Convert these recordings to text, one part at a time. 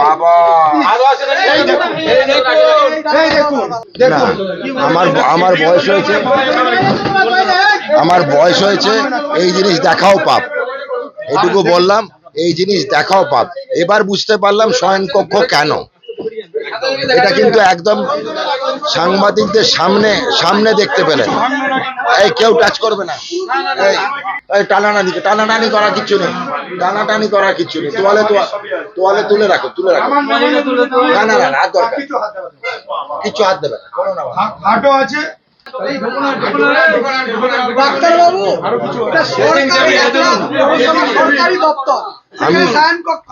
বাবা আমার বয়স হয়েছে এই জিনিস দেখাও পাপ, এটুকু বললাম। এই জিনিস দেখাও পাপ। এবার বুঝতে পারলাম শয়নকক্ষ কেন। এটা কিন্তু একদম সাংবাদিকদের সামনে দেখতে পেলেন। এই কেউ টাচ করবে না, এই টানাটানি করার কিচ্ছু নেই, টানাটানি করার কিচ্ছু নেই। তোয়ালে তুলে রাখো। না হাত দরকার, কিছু হাত দেবে না, হাটও আছে।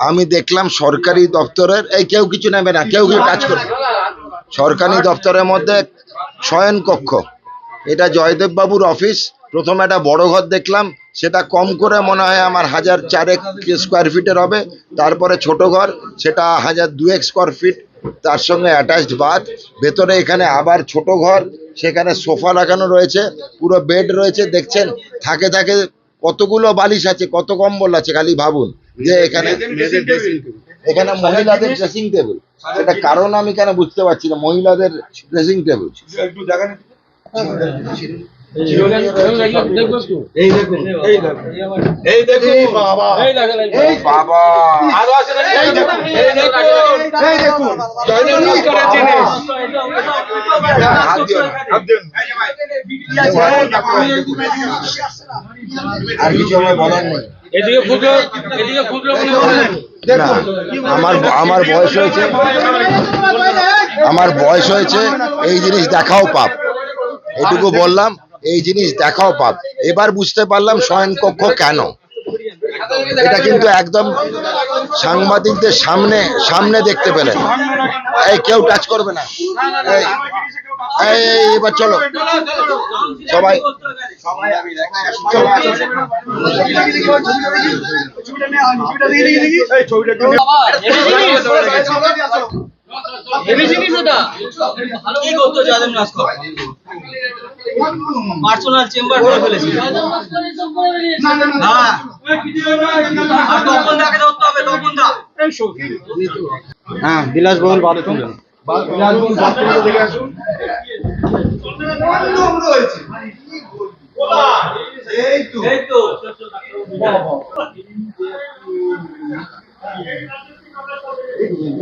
আমি দেখলাম সরকারি দপ্তরের এই কেউ কিছু নেবে না, কেউ কাজ করবে। সরকারি দপ্তরের মধ্যে শয়ন কক্ষ, এটা জয়দেব বাবুর অফিস। প্রথমে একটা বড় ঘর দেখলাম, সেটা কম করে মনে হয় আমার 1004 স্কোয়ার ফিটের হবে। তারপরে ছোট ঘর, সেটা 1002 স্কোয়ার ফিট, তার সঙ্গে অ্যাটাচড বাথ। ভেতরে এখানে আবার ছোট ঘর, সেখানে সোফা লাগানো রয়েছে, পুরো বেড রয়েছে। দেখছেন থাকে কতগুলো বালিশ আছে, কত কম্বল আছে, খালি ভাবুন। যে এখানে মহিলাদের ড্রেসিং টেবিল, সেটা কারণ আমি কেন বুঝতে পারছি না। মহিলাদের ড্রেসিং টেবিল একটু দেখেন। আমার বয়স হয়েছে এই জিনিস দেখাও পাপ, এটুকু বললাম। এই জিনিস দেখাও পাপ। এবার বুঝতে পারলাম শয়নকক্ষ কেন। এটা কিন্তু একদম সাংবাদিকদের সামনে দেখতে পেলেন। এই কেউ টাচ করবে না। এবার চলো সবাই পার্সোনাল চেম্বার করে ফেলেছি। হ্যাঁ, বিলাসবহুল বাথরুম। দেখে আসুন।